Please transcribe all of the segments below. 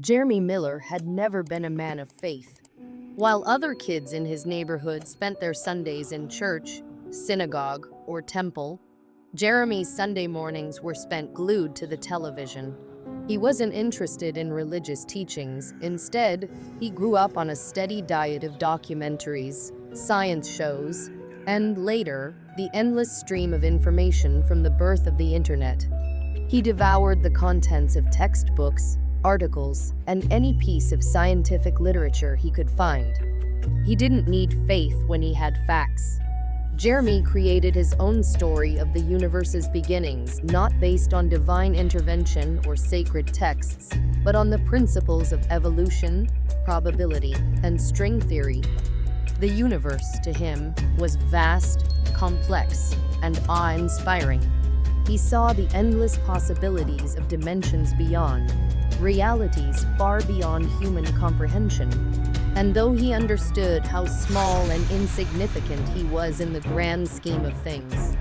Jeremy Miller had never been a man of faith. While other kids in his neighborhood spent their Sundays in church, synagogue, or temple, Jeremy's Sunday mornings were spent glued to the television. He wasn't interested in religious teachings. Instead, he grew up on a steady diet of documentaries, science shows, and later, the endless stream of information from the birth of the internet. He devoured the contents of textbooks, articles, and any piece of scientific literature he could find. He didn't need faith when he had facts. Jeremy created his own story of the universe's beginnings, not based on divine intervention or sacred texts, but on the principles of evolution, probability, and string theory. The universe, to him, was vast, complex, and awe-inspiring. He saw the endless possibilities of dimensions beyond, realities far beyond human comprehension. And though he understood how small and insignificant he was in the grand scheme of things,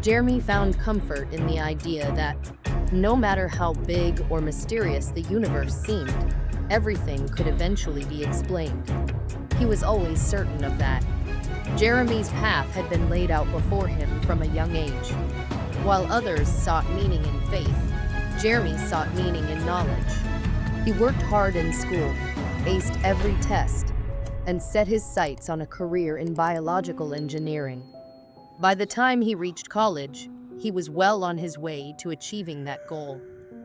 Jeremy found comfort in the idea that, no matter how big or mysterious the universe seemed, everything could eventually be explained. He was always certain of that. Jeremy's path had been laid out before him from a young age. While others sought meaning in faith, Jeremy sought meaning in knowledge. He worked hard in school, aced every test, and set his sights on a career in biological engineering. By the time he reached college, he was well on his way to achieving that goal.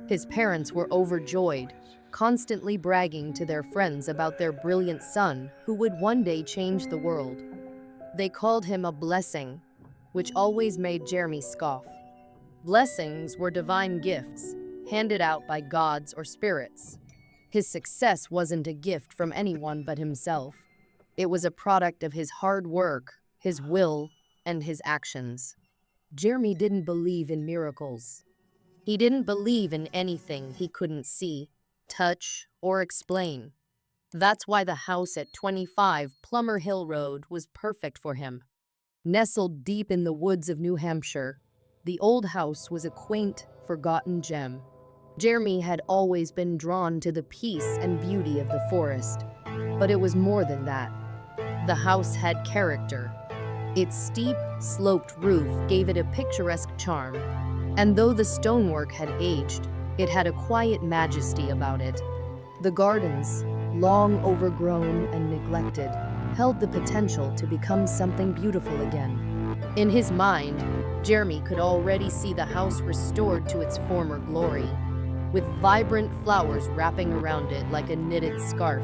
His parents were overjoyed, constantly bragging to their friends about their brilliant son who would one day change the world. They called him a blessing, which always made Jeremy scoff. Blessings were divine gifts, handed out by gods or spirits. His success wasn't a gift from anyone but himself. It was a product of his hard work, his will, and his actions. Jeremy didn't believe in miracles. He didn't believe in anything he couldn't see, touch, or explain. That's why the house at 25 Plummer Hill Road was perfect for him. Nestled deep in the woods of New Hampshire, the old house was a quaint, forgotten gem. Jeremy had always been drawn to the peace and beauty of the forest, but it was more than that. The house had character. Its steep, sloped roof gave it a picturesque charm, and though the stonework had aged, it had a quiet majesty about it. The gardens, long overgrown and neglected, held the potential to become something beautiful again. In his mind, Jeremy could already see the house restored to its former glory, with vibrant flowers wrapping around it like a knitted scarf.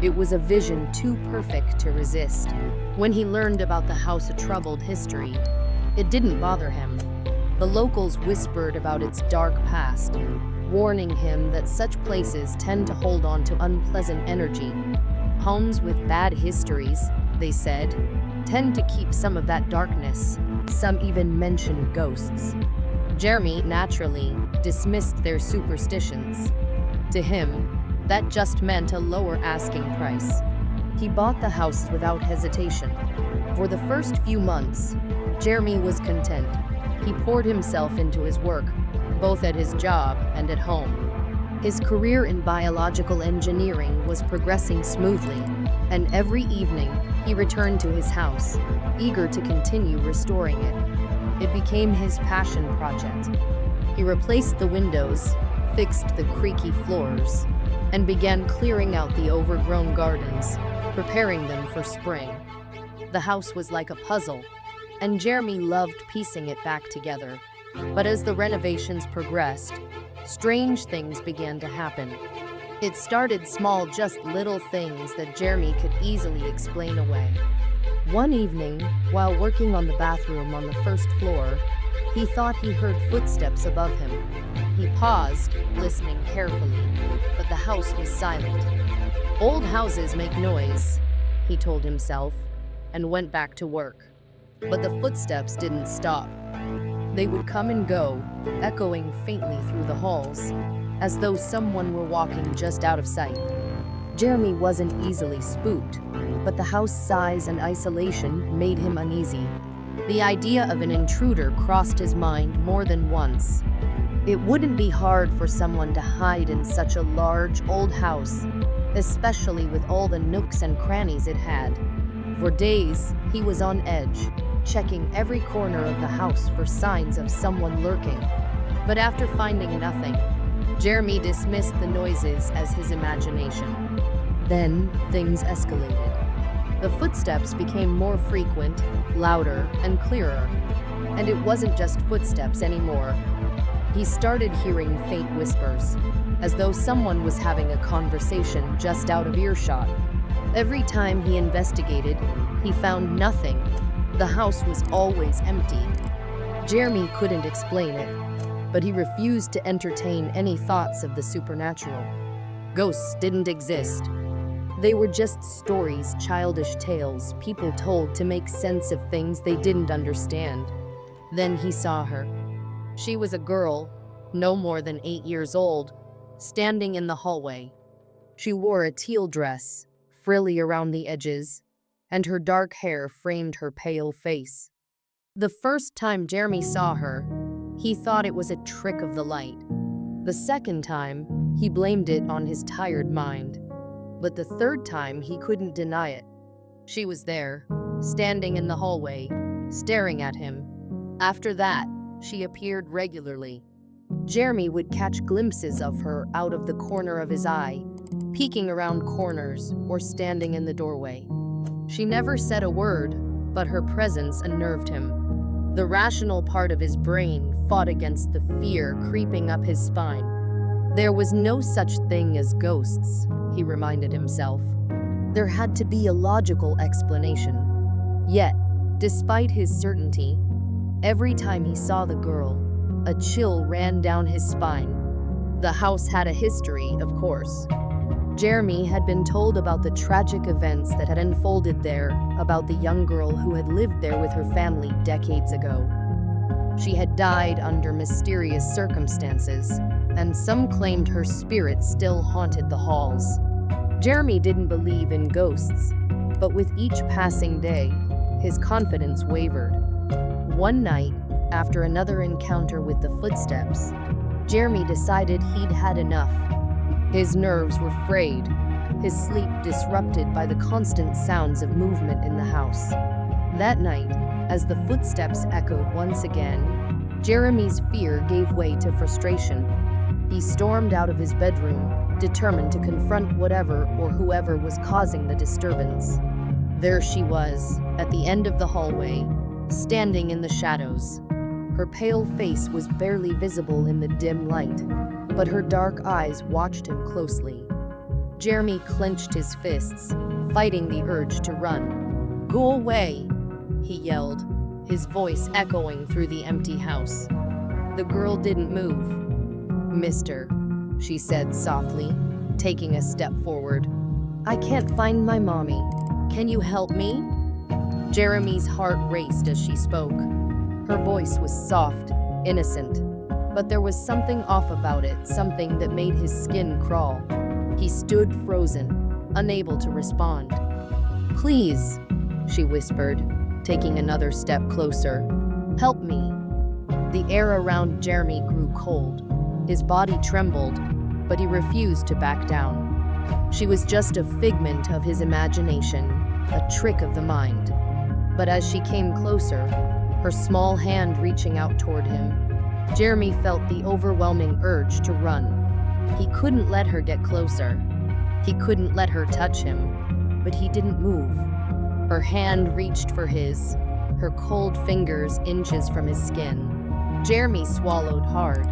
It was a vision too perfect to resist. When he learned about the house's troubled history, it didn't bother him. The locals whispered about its dark past, warning him that such places tend to hold on to unpleasant energy. Homes with bad histories, they said, tend to keep some of that darkness. Some even mentioned ghosts. Jeremy, naturally, dismissed their superstitions. To him, that just meant a lower asking price. He bought the house without hesitation. For the first few months, Jeremy was content. He poured himself into his work, both at his job and at home. His career in biological engineering was progressing smoothly, and every evening he returned to his house, eager to continue restoring it. It became his passion project. He replaced the windows, fixed the creaky floors, and began clearing out the overgrown gardens, preparing them for spring. The house was like a puzzle, and Jeremy loved piecing it back together. But as the renovations progressed, strange things began to happen. It started small, just little things that Jeremy could easily explain away. One evening, while working on the bathroom on the first floor, he thought he heard footsteps above him. He paused, listening carefully, but the house was silent. Old houses make noise, he told himself, and went back to work. But the footsteps didn't stop. They would come and go, echoing faintly through the halls, as though someone were walking just out of sight. Jeremy wasn't easily spooked, but the house's size and isolation made him uneasy. The idea of an intruder crossed his mind more than once. It wouldn't be hard for someone to hide in such a large, old house, especially with all the nooks and crannies it had. For days, he was on edge, checking every corner of the house for signs of someone lurking. But after finding nothing, Jeremy dismissed the noises as his imagination. Then, things escalated. The footsteps became more frequent, louder, and clearer. And it wasn't just footsteps anymore. He started hearing faint whispers, as though someone was having a conversation just out of earshot. Every time he investigated, he found nothing. The house was always empty. Jeremy couldn't explain it, but he refused to entertain any thoughts of the supernatural. Ghosts didn't exist. They were just stories, childish tales people told to make sense of things they didn't understand. Then he saw her. She was a girl, no more than 8 years old, standing in the hallway. She wore a teal dress, frilly around the edges, and her dark hair framed her pale face. The first time Jeremy saw her, he thought it was a trick of the light. The second time, he blamed it on his tired mind. But the third time, he couldn't deny it. She was there, standing in the hallway, staring at him. After that, she appeared regularly. Jeremy would catch glimpses of her out of the corner of his eye, peeking around corners or standing in the doorway. She never said a word, but her presence unnerved him. The rational part of his brain fought against the fear creeping up his spine. There was no such thing as ghosts, he reminded himself. There had to be a logical explanation. Yet, despite his certainty, every time he saw the girl, a chill ran down his spine. The house had a history, of course. Jeremy had been told about the tragic events that had unfolded there, about the young girl who had lived there with her family decades ago. She had died under mysterious circumstances, and some claimed her spirit still haunted the halls. Jeremy didn't believe in ghosts, but with each passing day, his confidence wavered. One night, after another encounter with the footsteps, Jeremy decided he'd had enough. His nerves were frayed, his sleep disrupted by the constant sounds of movement in the house. That night, as the footsteps echoed once again, Jeremy's fear gave way to frustration. He stormed out of his bedroom, determined to confront whatever or whoever was causing the disturbance. There she was, at the end of the hallway, standing in the shadows. Her pale face was barely visible in the dim light, but her dark eyes watched him closely. Jeremy clenched his fists, fighting the urge to run. "Go away!" he yelled, his voice echoing through the empty house. The girl didn't move. "Mister," she said softly, taking a step forward. "I can't find my mommy. Can you help me?" Jeremy's heart raced as she spoke. Her voice was soft, innocent, but there was something off about it, something that made his skin crawl. He stood frozen, unable to respond. "Please," she whispered, taking another step closer. "Help me." The air around Jeremy grew cold. His body trembled, but he refused to back down. She was just a figment of his imagination, a trick of the mind. But as she came closer, her small hand reaching out toward him, Jeremy felt the overwhelming urge to run. He couldn't let her get closer. He couldn't let her touch him, but he didn't move. Her hand reached for his, her cold fingers inches from his skin. Jeremy swallowed hard,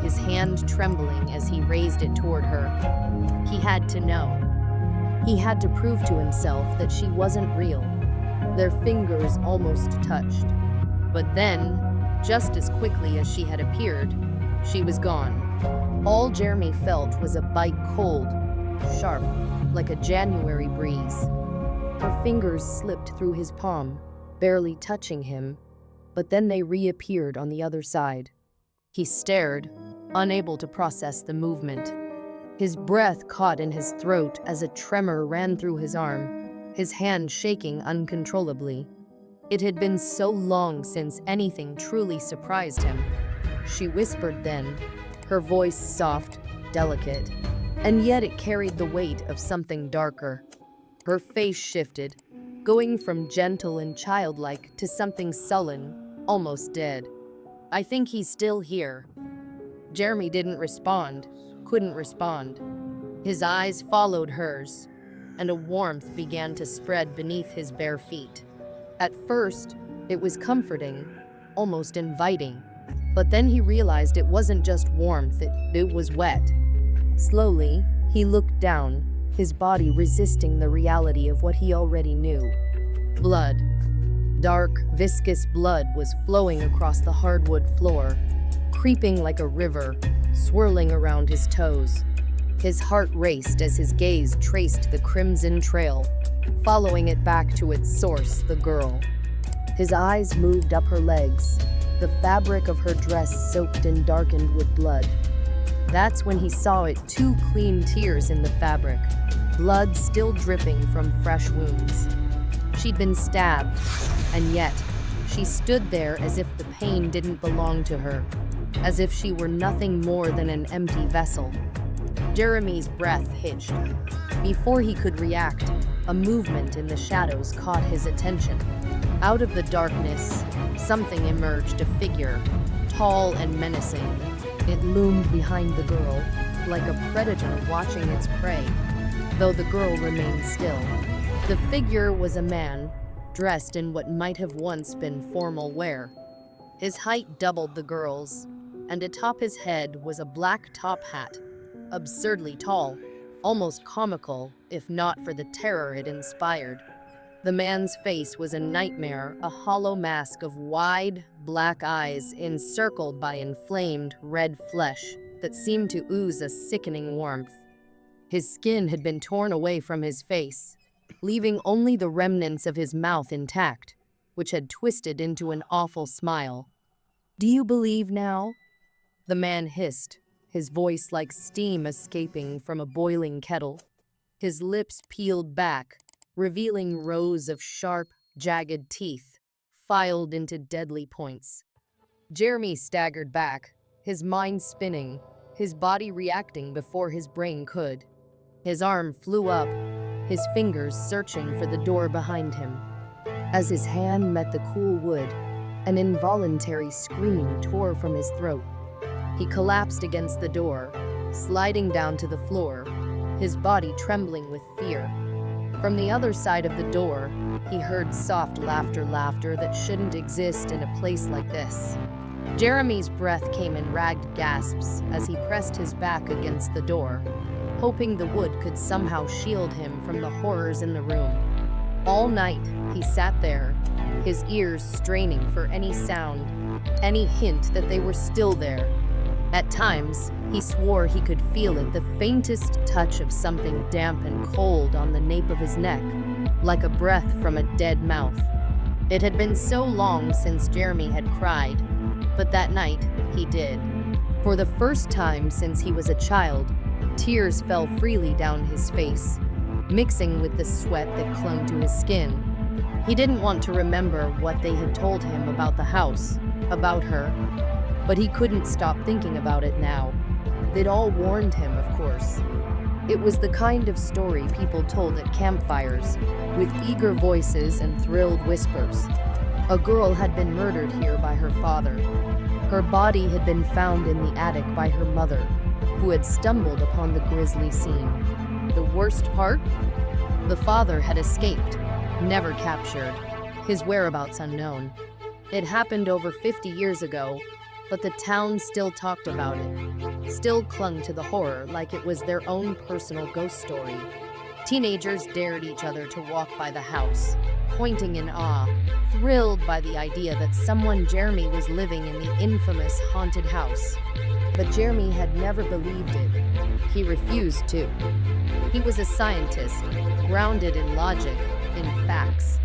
his hand trembling as he raised it toward her. He had to know. He had to prove to himself that she wasn't real. Their fingers almost touched. But then, just as quickly as she had appeared, she was gone. All Jeremy felt was a bite cold, sharp, like a January breeze. Her fingers slipped through his palm, barely touching him, but then they reappeared on the other side. He stared, unable to process the movement. His breath caught in his throat as a tremor ran through his arm, his hand shaking uncontrollably. It had been so long since anything truly surprised him. she whispered then, her voice soft, delicate, and yet it carried the weight of something darker. Her face shifted, going from gentle and childlike to something sullen, almost dead. "I think he's still here." Jeremy didn't respond, couldn't respond. His eyes followed hers, and a warmth began to spread beneath his bare feet. At first, it was comforting, almost inviting. But then he realized it wasn't just warmth, it was wet. Slowly, he looked down, his body resisting the reality of what he already knew. Blood. Dark, viscous blood was flowing across the hardwood floor, creeping like a river, swirling around his toes. His heart raced as his gaze traced the crimson trail, following it back to its source, the girl. His eyes moved up her legs, the fabric of her dress soaked and darkened with blood. That's when he saw it, 2 clean tears in the fabric, blood still dripping from fresh wounds. She'd been stabbed, and yet she stood there as if the pain didn't belong to her, as if she were nothing more than an empty vessel. Jeremy's breath hitched. Before he could react, a movement in the shadows caught his attention. Out of the darkness, something emerged, a figure, tall and menacing. It loomed behind the girl, like a predator watching its prey, though the girl remained still. The figure was a man, dressed in what might have once been formal wear. His height doubled the girl's, and atop his head was a black top hat, absurdly tall, almost comical, if not for the terror it inspired. The man's face was a nightmare, a hollow mask of wide, black eyes encircled by inflamed, red flesh that seemed to ooze a sickening warmth. His skin had been torn away from his face, leaving only the remnants of his mouth intact, which had twisted into an awful smile. "Do you believe now?" The man hissed, his voice like steam escaping from a boiling kettle. His lips peeled back, revealing rows of sharp, jagged teeth, filed into deadly points. Jeremy staggered back, his mind spinning, his body reacting before his brain could. His arm flew up, his fingers searching for the door behind him. As his hand met the cool wood, an involuntary scream tore from his throat. He collapsed against the door, sliding down to the floor, his body trembling with fear. From the other side of the door, he heard soft laughter that shouldn't exist in a place like this. Jeremy's breath came in ragged gasps as he pressed his back against the door, hoping the wood could somehow shield him from the horrors in the room. All night, he sat there, his ears straining for any sound, any hint that they were still there. At times, he swore he could feel it, the faintest touch of something damp and cold on the nape of his neck, like a breath from a dead mouth. It had been so long since Jeremy had cried, but that night he did. For the first time since he was a child, tears fell freely down his face, mixing with the sweat that clung to his skin. He didn't want to remember what they had told him about the house, about her, but he couldn't stop thinking about it now. They'd all warned him, of course. It was the kind of story people told at campfires, with eager voices and thrilled whispers. A girl had been murdered here by her father. Her body had been found in the attic by her mother, who had stumbled upon the grisly scene. The worst part? The father had escaped, never captured, his whereabouts unknown. It happened over 50 years ago, but the town still talked about it, still clung to the horror like it was their own personal ghost story. Teenagers dared each other to walk by the house, pointing in awe, thrilled by the idea that someone Jeremy was living in the infamous haunted house. But Jeremy had never believed it. He refused to. He was a scientist, grounded in logic, in facts.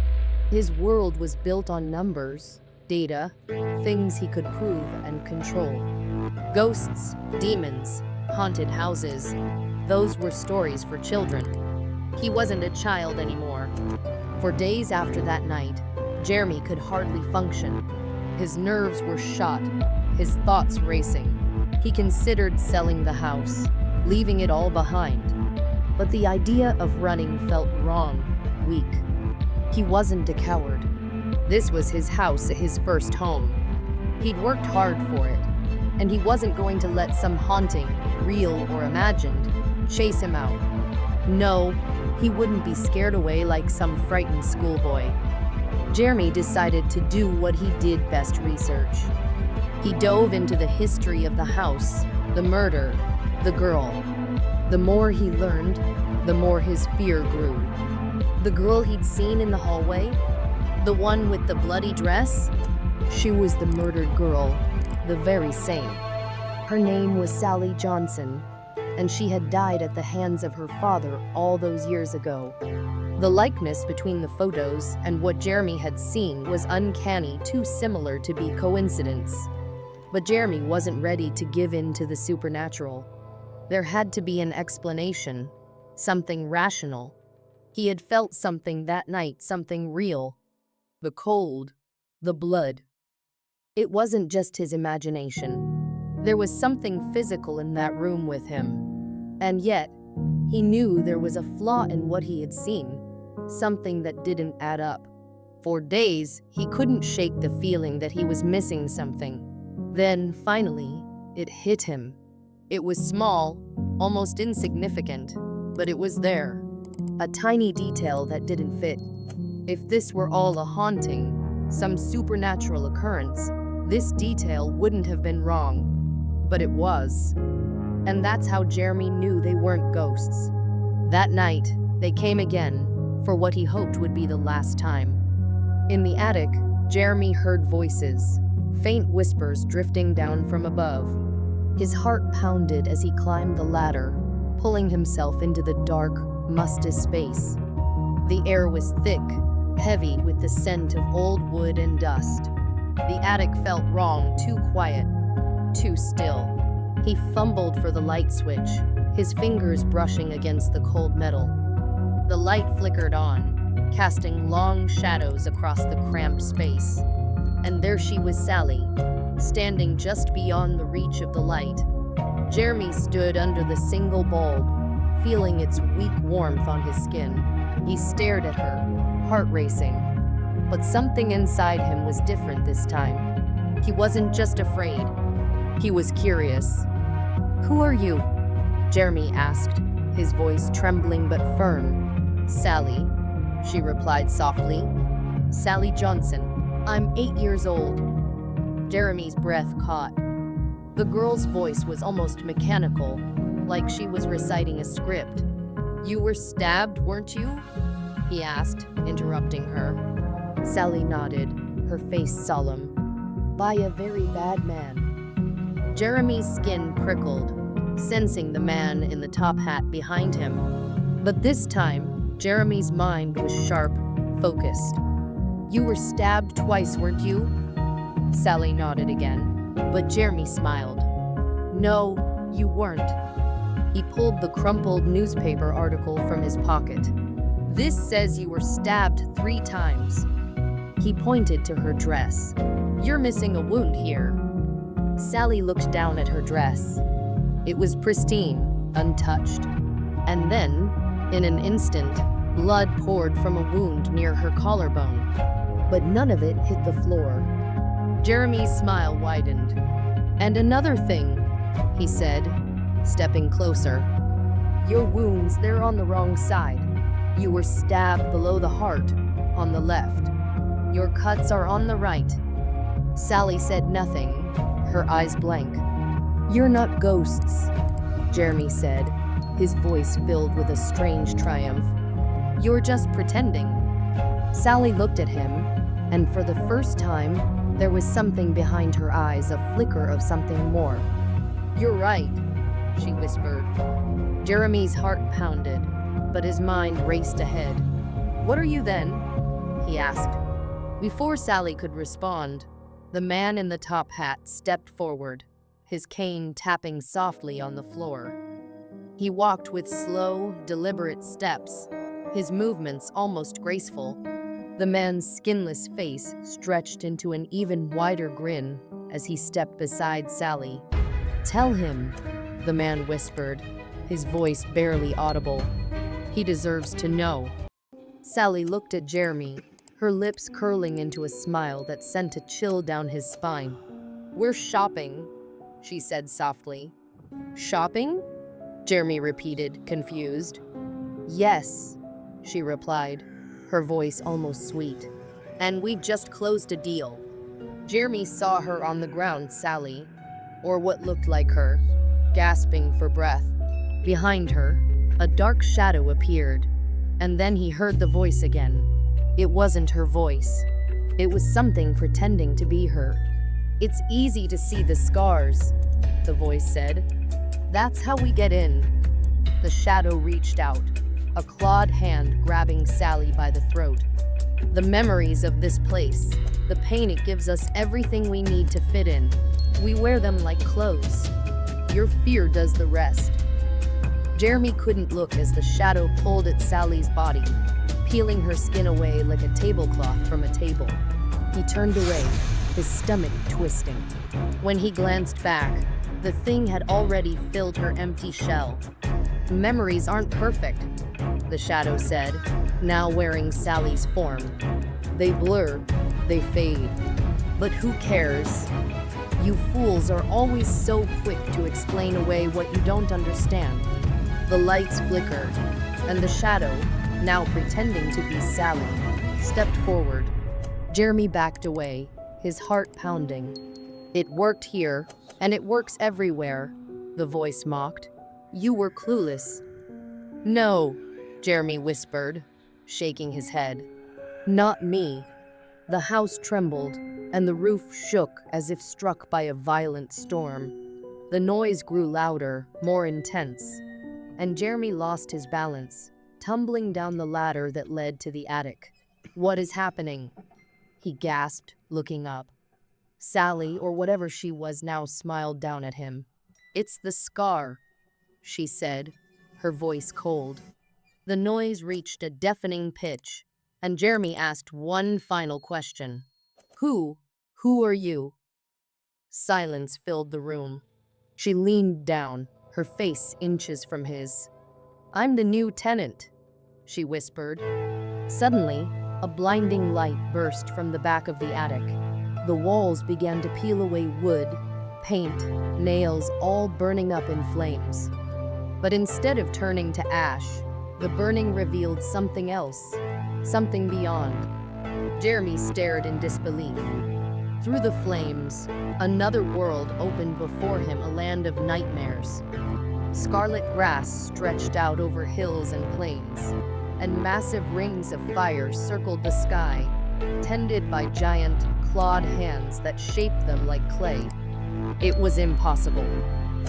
His world was built on numbers, data, things he could prove and control. Ghosts, demons, haunted houses, those were stories for children. He wasn't a child anymore. For days after that night, Jeremy could hardly function. His nerves were shot, his thoughts racing. He considered selling the house, leaving it all behind. But the idea of running felt wrong, weak. He wasn't a coward. This was his house, his first home. He'd worked hard for it, and he wasn't going to let some haunting, real or imagined, chase him out. No, he wouldn't be scared away like some frightened schoolboy. Jeremy decided to do what he did best: research. He dove into the history of the house, the murder, the girl. The more he learned, the more his fear grew. The girl he'd seen in the hallway? The one with the bloody dress? She was the murdered girl, the very same. Her name was Sally Johnson, and she had died at the hands of her father all those years ago. The likeness between the photos and what Jeremy had seen was uncanny, too similar to be coincidence. But Jeremy wasn't ready to give in to the supernatural. There had to be an explanation, something rational. He had felt something that night, something real. The cold, the blood. It wasn't just his imagination. There was something physical in that room with him. And yet, he knew there was a flaw in what he had seen, something that didn't add up. For days, he couldn't shake the feeling that he was missing something. Then, finally, it hit him. It was small, almost insignificant, but it was there. A tiny detail that didn't fit. If this were all a haunting, some supernatural occurrence, this detail wouldn't have been wrong. But it was. And that's how Jeremy knew they weren't ghosts. That night, they came again, for what he hoped would be the last time. In the attic, Jeremy heard voices, faint whispers drifting down from above. His heart pounded as he climbed the ladder, pulling himself into the dark, musty space. The air was thick, heavy with the scent of old wood and dust. The attic felt wrong, too quiet, too still. He fumbled for the light switch, his fingers brushing against the cold metal. The light flickered on, casting long shadows across the cramped space. And there she was, Sally, standing just beyond the reach of the light. Jeremy stood under the single bulb, feeling its weak warmth on his skin. He stared at her, heart racing. But something inside him was different this time. He wasn't just afraid. He was curious. "Who are you?" Jeremy asked, his voice trembling but firm. "Sally," she replied softly. "Sally Johnson. I'm 8 years old." Jeremy's breath caught. The girl's voice was almost mechanical, like she was reciting a script. "You were stabbed, weren't you?" he asked, interrupting her. Sally nodded, her face solemn. "By a very bad man." Jeremy's skin prickled, sensing the man in the top hat behind him. But this time, Jeremy's mind was sharp, focused. "You were stabbed twice, weren't you?" Sally nodded again, but Jeremy smiled. "No, you weren't." He pulled the crumpled newspaper article from his pocket. "This says you were stabbed 3 times. He pointed to her dress. "You're missing a wound here." Sally looked down at her dress. It was pristine, untouched. And then, in an instant, blood poured from a wound near her collarbone. But none of it hit the floor. Jeremy's smile widened. "And another thing," he said, stepping closer. "Your wounds, they're on the wrong side. You were stabbed below the heart, on the left. Your cuts are on the right." Sally said nothing, her eyes blank. "You're not ghosts," Jeremy said, his voice filled with a strange triumph. "You're just pretending." Sally looked at him, and for the first time, there was something behind her eyes, a flicker of something more. "You're right," she whispered. Jeremy's heart pounded, but his mind raced ahead. "What are you then?" he asked. Before Sally could respond, the man in the top hat stepped forward, his cane tapping softly on the floor. He walked with slow, deliberate steps, his movements almost graceful. The man's skinless face stretched into an even wider grin. as he stepped beside Sally. "Tell him," the man whispered, his voice barely audible. "He deserves to know." Sally looked at Jeremy, her lips curling into a smile that sent a chill down his spine. "We're shopping," she said softly. "Shopping?" Jeremy repeated, confused. "Yes," she replied, her voice almost sweet. "And we've just closed a deal." Jeremy saw her on the ground, Sally, or what looked like her, gasping for breath. Behind her, a dark shadow appeared, and then he heard the voice again. It wasn't her voice. It was something pretending to be her. "It's easy to see the scars," the voice said. "That's how we get in." The shadow reached out, a clawed hand grabbing Sally by the throat. "The memories of this place, the pain it gives us everything we need to fit in. We wear them like clothes. Your fear does the rest." Jeremy couldn't look as the shadow pulled at Sally's body, peeling her skin away like a tablecloth from a table. He turned away, his stomach twisting. When he glanced back, the thing had already filled her empty shell. "Memories aren't perfect," the shadow said, now wearing Sally's form. "They blur, they fade. But who cares? You fools are always so quick to explain away what you don't understand." The lights flickered, and the shadow, now pretending to be Sally, stepped forward. Jeremy backed away, his heart pounding. "It worked here, and it works everywhere," the voice mocked. "You were clueless." "No," Jeremy whispered, shaking his head. "Not me." The house trembled, and the roof shook as if struck by a violent storm. The noise grew louder, more intense, and Jeremy lost his balance, tumbling down the ladder that led to the attic. "What is happening?" he gasped, looking up. Sally, or whatever she was now, smiled down at him. "It's the scar," she said, her voice cold. The noise reached a deafening pitch, and Jeremy asked one final question. Who are you?" Silence filled the room. She leaned down, her face inches from his. "I'm the new tenant," she whispered. Suddenly, a blinding light burst from the back of the attic. The walls began to peel away, wood, paint, nails, all burning up in flames. But instead of turning to ash, the burning revealed something else, something beyond. Jeremy stared in disbelief. Through the flames, another world opened before him, a land of nightmares. Scarlet grass stretched out over hills and plains, and massive rings of fire circled the sky, tended by giant, clawed hands that shaped them like clay. It was impossible.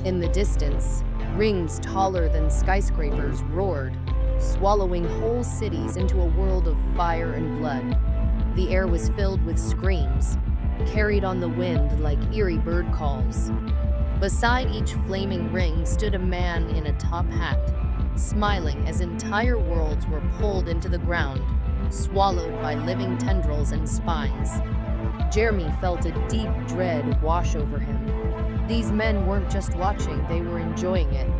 In the distance, rings taller than skyscrapers roared, swallowing whole cities into a world of fire and blood. The air was filled with screams, carried on the wind like eerie bird calls. Beside each flaming ring stood a man in a top hat, smiling as entire worlds were pulled into the ground, swallowed by living tendrils and spines. Jeremy felt a deep dread wash over him. These men weren't just watching, they were enjoying it.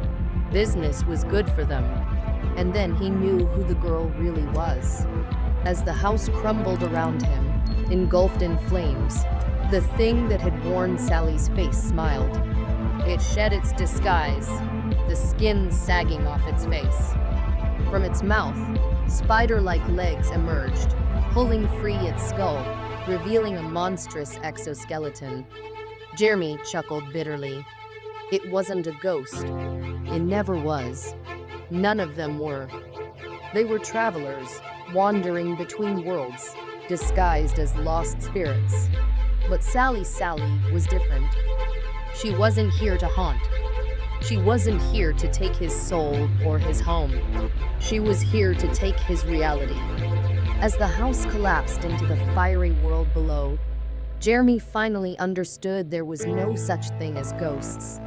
Business was good for them. And then he knew who the girl really was. As the house crumbled around him, engulfed in flames, the thing that had worn Sally's face smiled. It shed its disguise, the skin sagging off its face. From its mouth, spider-like legs emerged, pulling free its skull, revealing a monstrous exoskeleton. Jeremy chuckled bitterly. It wasn't a ghost. It never was. None of them were. They were travelers, wandering between worlds, disguised as lost spirits. But Sally was different. She wasn't here to haunt. She wasn't here to take his soul or his home. She was here to take his reality. As the house collapsed into the fiery world below, Jeremy finally understood there was no such thing as ghosts.